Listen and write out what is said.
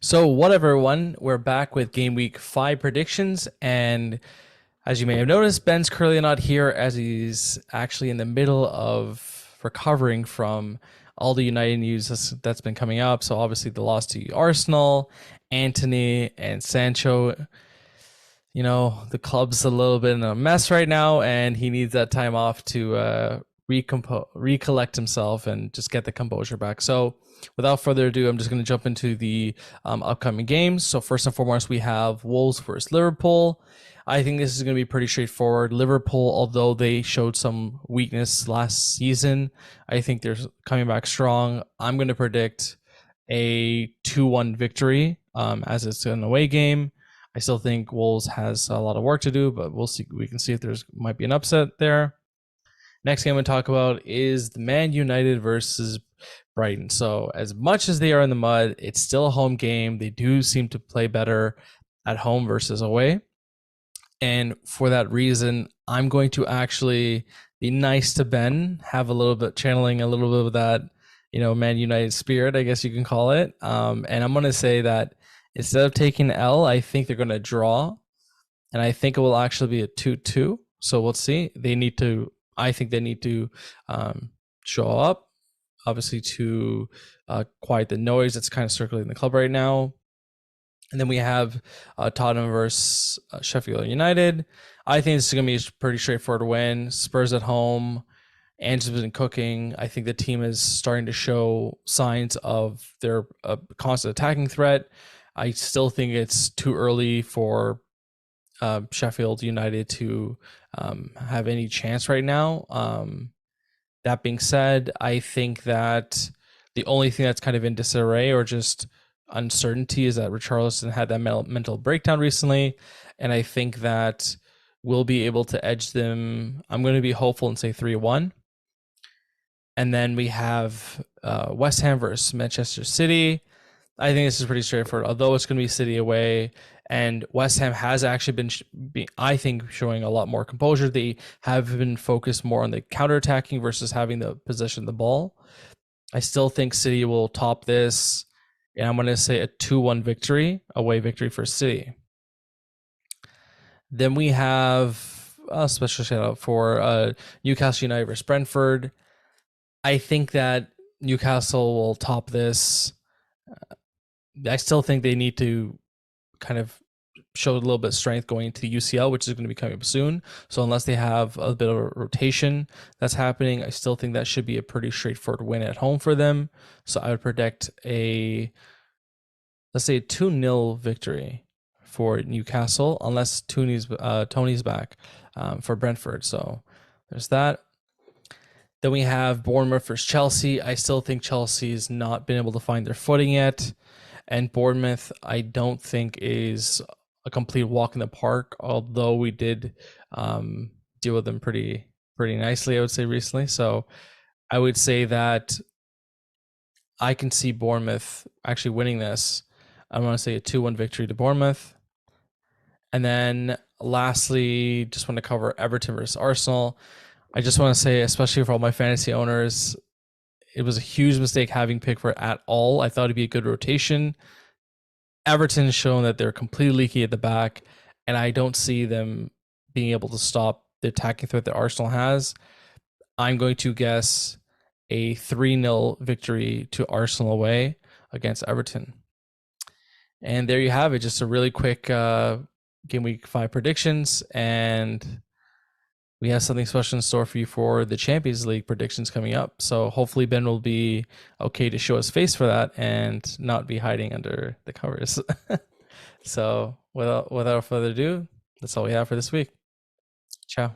So, what everyone, we're back with Game Week 5 predictions. And as you may have noticed, Ben's currently not here as he's actually in the middle of recovering from all the United news that's been coming up. So, obviously, the loss to Arsenal, Anthony, and Sancho. The club's a little bit in a mess right now, and he needs that time off to recollect himself and just get the composure back. So, without further ado, I'm just going to jump into the upcoming games. So, first and foremost, we have Wolves versus Liverpool. I think this is going to be pretty straightforward. Liverpool, although they showed some weakness last season, I think they're coming back strong. I'm going to predict a 2-1 victory as it's an away game. I still think Wolves has a lot of work to do, but we'll see. We can see if there's might be an upset there. Next game I'm going to talk about is the Man United versus Brighton. So as much as they are in the mud, it's still a home game. They do seem to play better at home versus away. And for that reason, I'm going to actually be nice to Ben, have a little bit, channeling a little bit of that, Man United spirit, I guess you can call it. And I'm going to say that instead of taking L, I think they're going to draw. And I think it will actually be a 2-2. So we'll see. I think they need to show up, obviously, to quiet the noise that's kind of circulating the club right now. And then we have Tottenham versus Sheffield United. I think this is going to be a pretty straightforward win. Spurs at home. Ange's been cooking. I think the team is starting to show signs of their constant attacking threat. I still think it's too early for Sheffield United to have any chance right now. That being said, I think that the only thing that's kind of in disarray or just uncertainty is that Richarlison had that mental breakdown recently, and I think that we'll be able to edge them. I'm going to be hopeful and say 3-1. And then we have West Ham versus Manchester City. I think this is pretty straightforward, although it's going to be City away. And West Ham has actually been, I think, showing a lot more composure. They have been focused more on the counterattacking versus having the possession of the ball. I still think City will top this. And I'm going to say a 2-1 victory, away victory for City. Then we have a special shout out for Newcastle United versus Brentford. I think that Newcastle will top this. I still think they need to kind of show a little bit of strength going into the UCL, which is going to be coming up soon. So unless they have a bit of a rotation that's happening, I still think that should be a pretty straightforward win at home for them. So I would predict let's say a 2-0 victory for Newcastle, unless Tony's back for Brentford. So there's that. Then we have Bournemouth versus Chelsea. I still think Chelsea's not been able to find their footing yet. And Bournemouth, I don't think is a complete walk in the park, although we did deal with them pretty nicely, I would say, recently. So I would say that I can see Bournemouth actually winning this. I'm going to say a 2-1 victory to Bournemouth. And then lastly, just want to cover Everton versus Arsenal. I just want to say, especially for all my fantasy owners, it was a huge mistake having Pickford at all. I thought it'd be a good rotation. Everton has shown that they're completely leaky at the back, and I don't see them being able to stop the attacking threat that Arsenal has. I'm going to guess a 3-0 victory to Arsenal away against Everton. And there you have it. Just a really quick Game Week 5 predictions, and we have something special in store for you for the Champions League predictions coming up. So hopefully Ben will be okay to show his face for that and not be hiding under the covers. So without further ado, that's all we have for this week. Ciao.